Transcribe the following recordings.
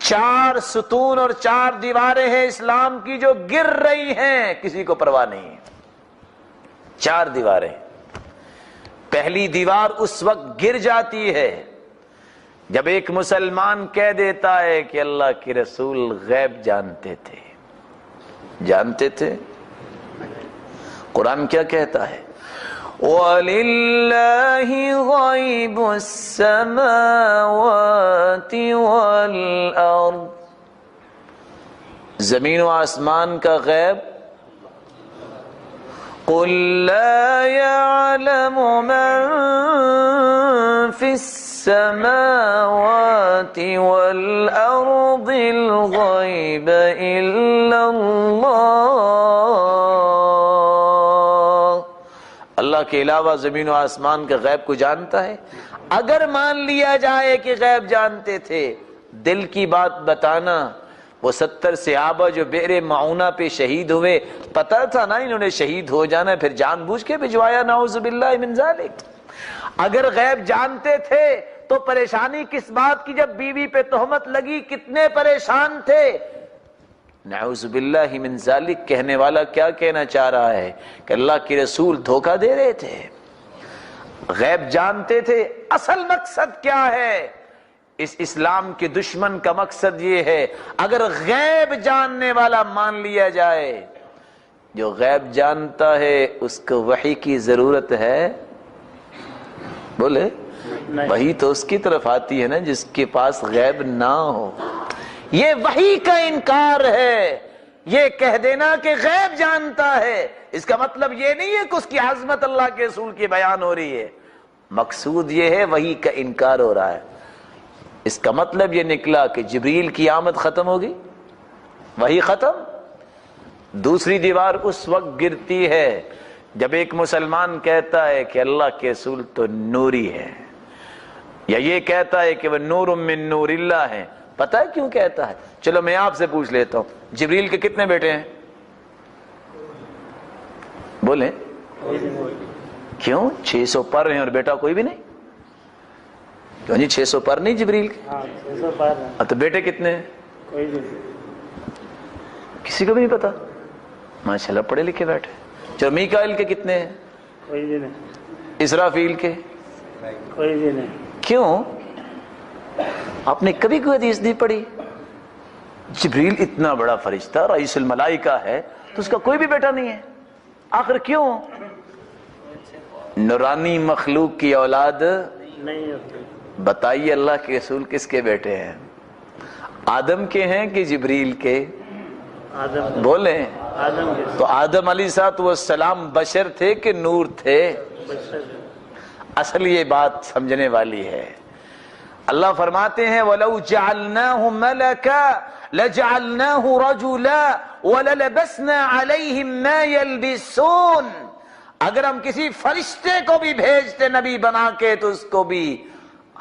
4 ستون اور 4 دیواریں ہیں اسلام کی جو گر رہی ہیں، کسی کو پرواہ نہیں ہے۔ 4 دیواریں، پہلی دیوار اس وقت گر جاتی ہے جب ایک مسلمان کہہ دیتا ہے کہ اللہ کے رسول غیب جانتے تھے۔ جانتے تھے؟ قرآن کیا کہتا ہے؟ وَلِلَّهِ غَيْبُ السَّمَاوَاتِ وَالْأَرْضِ، زمین و آسمان کا غیب قُلْ لَا يَعْلَمُ مَنْ فِي السَّمَاوَاتِ وَالْأَرْضِ الْغَيْبَ إِلَّا اللَّهُ، اللہ کے علاوہ زمین و آسمان کا غیب کو جانتا ہے۔ اگر مان لیا جائے کہ غیب جانتے تھے، دل کی بات بتانا، وہ 70 صحابہ جو بئر معونہ پہ شہید ہوئے، پتہ تھا نا انہوں نے شہید ہو جانا، پھر جان بوجھ کے بھجوایا، نعوذ باللہ من ذالک۔ اگر غیب جانتے تھے تو پریشانی کس بات کی؟ جب بیوی پہ تہمت لگی کتنے پریشان تھے۔ نعوذ باللہ من ذالک کہنے والا کیا کہنا چاہ رہا ہے کہ اللہ کے رسول دھوکہ دے رہے تھے، غیب جانتے تھے۔ اصل مقصد کیا ہے؟ اس اسلام کے دشمن کا مقصد یہ ہے اگر غیب جاننے والا مان لیا جائے، جو غیب جانتا ہے اس کو وحی کی ضرورت ہے؟ بولے وحی تو اس کی طرف آتی ہے نا جس کے پاس غیب نہ ہو۔ یہ وحی کا انکار ہے، یہ کہہ دینا کہ غیب جانتا ہے، اس کا مطلب یہ نہیں ہے کہ اس کی عظمت اللہ کے رسول کی بیان ہو رہی ہے، مقصود یہ ہے وحی کا انکار ہو رہا ہے۔ اس کا مطلب یہ نکلا کہ جبریل کی آمد ختم ہوگی، وحی ختم۔ دوسری دیوار اس وقت گرتی ہے جب ایک مسلمان کہتا ہے کہ اللہ کے رسول تو نوری ہے، یا یہ کہتا ہے کہ وہ نور من نور اللہ ہے۔ پتہ ہے کیوں کہتا ہے؟ چلو میں آپ سے پوچھ لیتا ہوں، جبریل کے کتنے بیٹے ہیں؟ بولیں کیوں؟ 600 پر ہیں اور بیٹا کوئی بھی نہیں؟ کیوں جی 600 پر نہیں جبریل کے؟ تو بیٹے کتنے ہیں؟ کوئی بھی نہیں، کسی کو بھی نہیں پتا؟ ماشاءاللہ پڑھے لکھے بیٹھے۔ چلو میکائیل کے کتنے ہیں؟ کوئی بھی نہیں۔ اسرافیل کے؟ کوئی بھی نہیں۔ کیوں؟ آپ نے کبھی کوئی حدیث نہیں پڑھی؟ جبریل اتنا بڑا فرشتہ رئیس الملائکہ ہے تو اس کا کوئی بھی بیٹا نہیں ہے، آخر کیوں؟ نورانی مخلوق کی اولاد نہیں ہوتی۔ بتائیے اللہ کے رسول کس کے بیٹے ہیں؟ آدم کے ہیں کہ جبریل کے؟ آدم۔ بولیں آدم کے۔ تو آدم علیہ السلام بشر تھے کہ نور تھے؟ اصل یہ بات سمجھنے والی ہے۔ اللہ فرماتے ہیں وَلَوْ جَعَلْنَاهُ مَلَكًا لَجَعَلْنَاهُ رَجُلًا وَلَلَبَسْنَا عَلَيْهِمْ مَا يَلْبِسُونَ، اگر ہم کسی فرشتے کو بھی بھیجتے نبی بنا کے تو اس کو بھی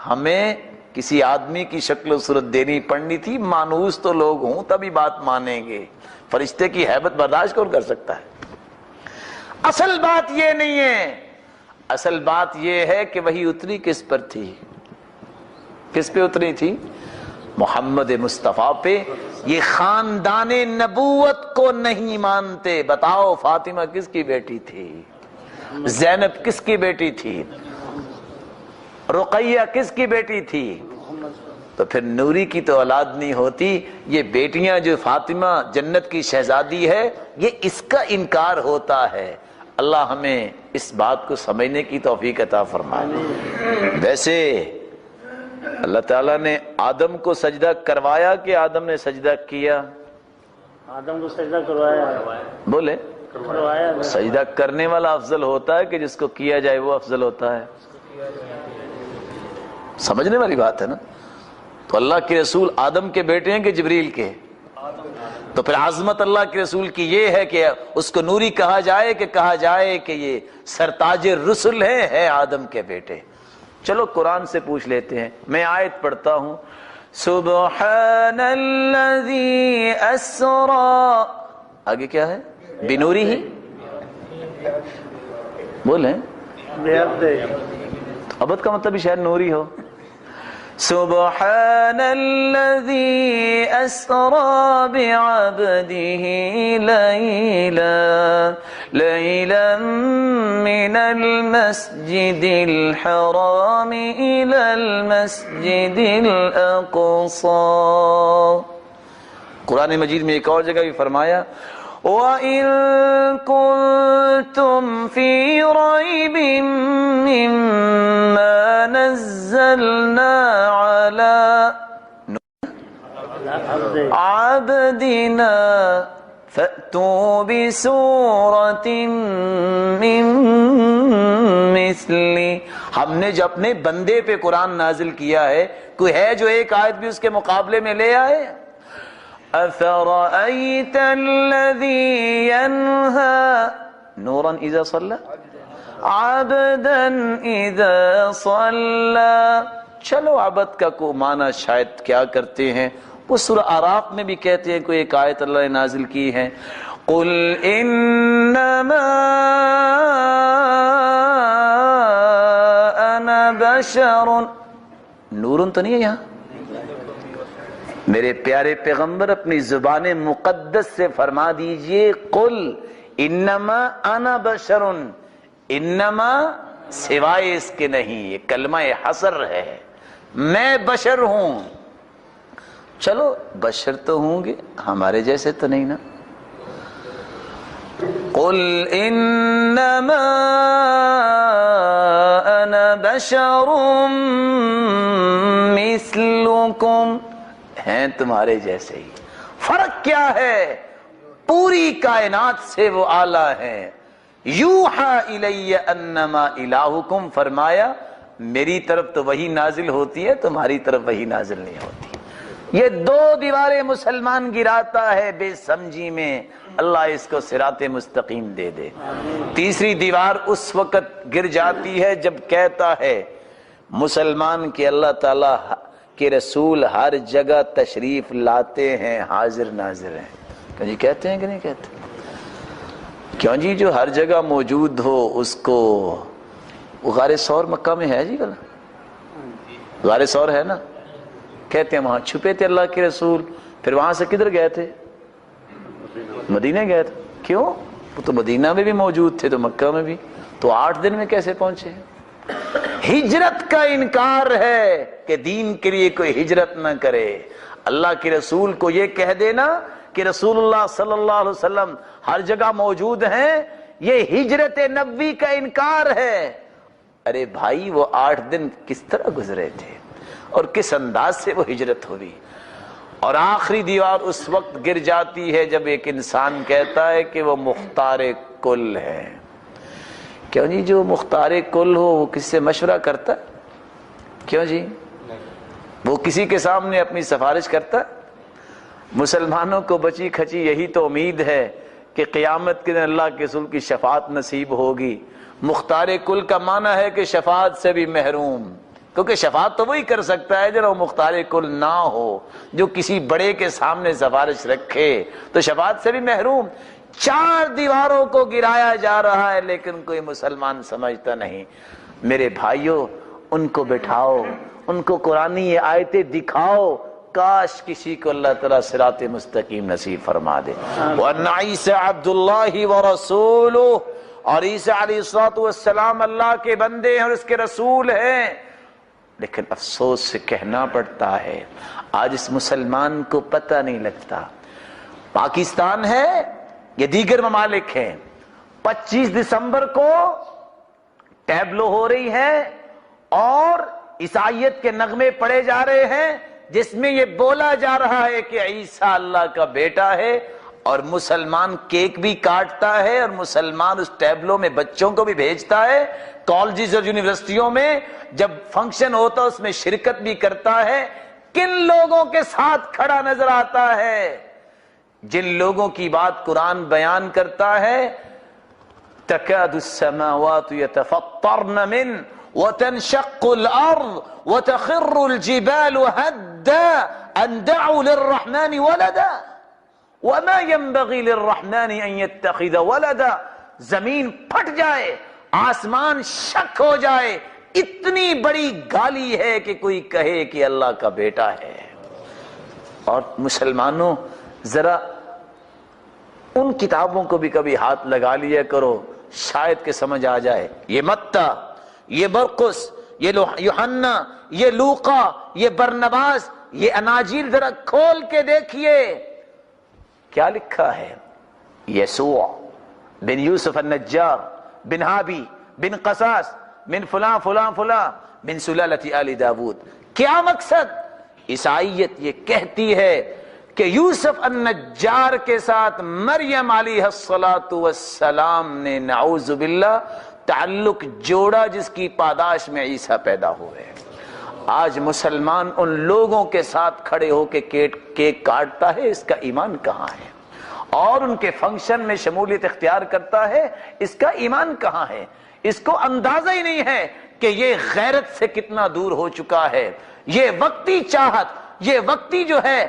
ہمیں کسی آدمی کی شکل و صورت دینی پڑنی تھی، مانوس تو لوگ ہوں تبھی بات مانیں گے، فرشتے کی ہیبت برداشت کون کر سکتا ہے؟ اصل بات یہ نہیں ہے، اصل بات یہ ہے کہ وہی اتری کس پر تھی؟ کس پہ اتری تھی؟ محمد مصطفیٰ پہ۔ یہ خاندان نبوت کو نہیں مانتے۔ بتاؤ فاطمہ کس کی بیٹی تھی؟ زینب کس کی بیٹی تھی؟ رقیہ کس کی بیٹی تھی؟ تو پھر نوری کی تو اولاد نہیں ہوتی۔ یہ بیٹیاں جو فاطمہ جنت کی شہزادی ہے، یہ اس کا انکار ہوتا ہے۔ اللہ ہمیں اس بات کو سمجھنے کی توفیق عطا فرمائے۔ ویسے اللہ تعالیٰ نے آدم کو سجدہ کروایا کہ آدم نے سجدہ کیا؟ آدم کو سجدہ کروایا۔ بولے کروایا۔ سجدہ کرنے والا افضل ہوتا ہے کہ جس کو کیا جائے وہ افضل ہوتا ہے؟ سمجھنے والی بات ہے نا۔ تو اللہ کے رسول آدم کے بیٹے ہیں کہ جبریل کے؟ تو پھر عظمت اللہ کے رسول کی یہ ہے کہ اس کو نوری کہا جائے کہ یہ سرتاج الرسل ہے آدم کے بیٹے۔ چلو قرآن سے پوچھ لیتے ہیں، میں آیت پڑھتا ہوں۔ سبحان الذی اسرا، آگے کیا ہے؟ بنوری ہی، بولیں عبد کا مطلب بھی شاید نوری ہو۔ سبحان الذی أسرى بعبده ليلا من المسجد الحرام إلى المسجد الأقصى. قرآن مجید میں ایک اور جگہ بھی فرمایا وَإِن كُنتُمْ فِي رَيْبٍ مِّمَّا نَزَّلْنَا عَلَى عَبْدِنَا فَأْتُوا بِسُورَةٍ مِّن مِّثْلِهِ. ہم نے جو اپنے بندے پہ قرآن نازل کیا ہے، کوئی ہے جو ایک آیت بھی اس کے مقابلے میں لے آئے؟ أَفَرَأَيْتَ الَّذِي يَنْهَى نُورًا إِذَا صَلَّى عَبْدًا إِذَا صَلَّى. چلو عبد کا کو معنی شاید کیا کرتے ہیں، وہ سورہ اعراف میں بھی کہتے ہیں کوئی ایک آیت اللہ نے نازل کی ہے قُلْ إِنَّمَا أَنَا بَشَرٌ. نورن تو نہیں ہے یہاں. میرے پیارے پیغمبر اپنی زبان مقدس سے فرما دیجئے قل انما انا بشر. انما سوائے اس کے نہیں، یہ کلمہ حصر ہے، میں بشر ہوں. چلو بشر تو ہوں گے، ہمارے جیسے تو نہیں نا. قل انما انا بشر مثلکم، ہیں تمہارے جیسے ہی. فرق کیا ہے؟ پوری کائنات سے وہ اعلیٰ ہیں. یوحا الی انما الہکم، فرمایا میری طرف تو وہی نازل ہوتی ہے، تمہاری طرف وہی نازل نہیں ہوتی. یہ دو دیواریں مسلمان گراتا ہے بے سمجھی میں، اللہ اس کو صراط مستقیم دے دے. تیسری دیوار اس وقت گر جاتی ہے جب کہتا ہے مسلمان کہ اللہ تعالیٰ کہ رسول ہر جگہ تشریف لاتے ہیں، حاضر ناظر ہیں. کہ جی کہتے ہیں کہ نہیں کہتے؟ کیوں جی جو ہر جگہ موجود ہو اس کو. وہ غار ثور مکہ میں ہے جی کل، غار ثور ہے نا، کہتے ہیں وہاں چھپے تھے اللہ کے رسول. پھر وہاں سے کدھر گئے تھے؟ مدینہ گئے تھے. کیوں؟ وہ تو مدینہ میں بھی موجود تھے تو مکہ میں بھی، تو 8 دن میں کیسے پہنچے؟ ہجرت کا انکار ہے کہ دین کے لیے کوئی ہجرت نہ کرے. اللہ کے رسول کو یہ کہہ دینا کہ رسول اللہ صلی اللہ علیہ وسلم ہر جگہ موجود ہیں، یہ ہجرت نبوی کا انکار ہے. ارے بھائی وہ 8 دن کس طرح گزرے تھے اور کس انداز سے وہ ہجرت ہوئی. اور آخری دیوار اس وقت گر جاتی ہے جب ایک انسان کہتا ہے کہ وہ مختار کل ہے. کیوں جی جو مختار کل ہو وہ کس سے مشورہ کرتا ہے؟ کیوں جی وہ کسی کے سامنے اپنی سفارش کرتا ہے؟ مسلمانوں کو بچی کھچی یہی تو امید ہے کہ قیامت کے دن اللہ کے رسول کی شفاعت نصیب ہوگی. مختار کل کا معنی ہے کہ شفاعت سے بھی محروم، کیونکہ شفاعت تو وہی کر سکتا ہے جو مختار کل نہ ہو، جو کسی بڑے کے سامنے سفارش رکھے تو شفاعت سے بھی محروم. 4 دیواروں کو گرایا جا رہا ہے لیکن کوئی مسلمان سمجھتا نہیں. میرے بھائیوں ان کو بٹھاؤ، ان کو قرآنی یہ آیتیں دکھاؤ، کاش کسی کو اللہ تعالیٰ صراط مستقیم نصیب فرما دے. وَأَنَّ عِيسَىٰ عَبْدُ اللَّهِ وَرَسُولُهُ، اور عیسیٰ علیہ السلام اللہ کے بندے ہیں اور اس کے رسول ہیں. لیکن افسوس سے کہنا پڑتا ہے آج اس مسلمان کو پتہ نہیں لگتا. پاکستان ہے، یہ دیگر ممالک ہیں، 25 دسمبر کو ٹیبلو ہو رہی ہے اور عیسائیت کے نغمے پڑے جا رہے ہیں جس میں یہ بولا جا رہا ہے کہ عیسیٰ اللہ کا بیٹا ہے. اور مسلمان کیک بھی کاٹتا ہے اور مسلمان اس ٹیبلو میں بچوں کو بھی بھیجتا ہے. کالجز اور یونیورسٹیوں میں جب فنکشن ہوتا ہے اس میں شرکت بھی کرتا ہے. کن لوگوں کے ساتھ کھڑا نظر آتا ہے؟ جن لوگوں کی بات قرآن بیان کرتا ہے تَكَادُ السَّمَاوَاتُ يَتَفَطَّرْنَ مِنْ وَتَنْشَقُّ الْأَرْضُ وَتَخِرُّ الْجِبَالُ هَدًّا أَنْ دَعُوا لِلرَّحْمَنِ وَلَدًا وَمَا يَنْبَغِي لِلرَّحْمَنِ أَنْ يَتَّخِذَ وَلَدًا. زمین پھٹ جائے، آسمان شک ہو جائے، اتنی بڑی گالی ہے کہ کوئی کہے کہ اللہ کا بیٹا ہے. اور مسلمانوں ذرا ان کتابوں کو بھی کبھی ہاتھ لگا لیا کرو، شاید کہ سمجھ آ جائے۔ یہ متی، یہ مرقس، یہ یوحنا، یہ لوقا، یہ برنباس، یہ اناجیل ذرا کھول کے دیکھیے کیا لکھا ہے۔ یسوع بن یوسف النجار بن ہابی بن قصاص من فلاں فلاں فلاں من سلالت آل داود۔ کیا مقصد؟ عیسائیت یہ کہتی ہے کہ یوسف النجار کے ساتھ مریم علیہ السلام نے نعوذ باللہ تعلق جوڑا، جس کی پاداش میں عیسیٰ پیدا ہوئے۔ آج مسلمان ان لوگوں کے ساتھ کھڑے ہو کے کیک کاٹتا ہے، اس کا ایمان کہاں ہے؟ اور ان کے فنکشن میں شمولیت اختیار کرتا ہے، اس کا ایمان کہاں ہے؟ اس کو اندازہ ہی نہیں ہے کہ یہ غیرت سے کتنا دور ہو چکا ہے۔ یہ وقتی چاہت، یہ وقتی جو ہے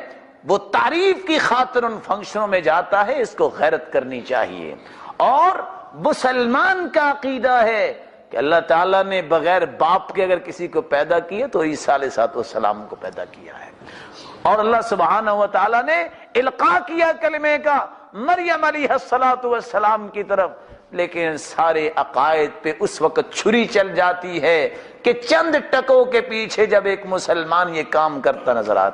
وہ تعریف کی خاطر ان فنکشنوں میں جاتا ہے، اس کو غیرت کرنی چاہیے۔ اور مسلمان کا عقیدہ ہے کہ اللہ تعالیٰ نے بغیر باپ کے اگر کسی کو پیدا کیا تو عیسیٰ علیہ السلام کو پیدا کیا ہے، اور اللہ سبحانہ و تعالیٰ نے القاء کیا کلمے کا مریم علیہ السلام کی طرف، لیکن سارے عقائد پہ اس وقت چھری چل جاتی ہے کہ چند ٹکوں کے پیچھے جب ایک مسلمان یہ کام کرتا نظر آتا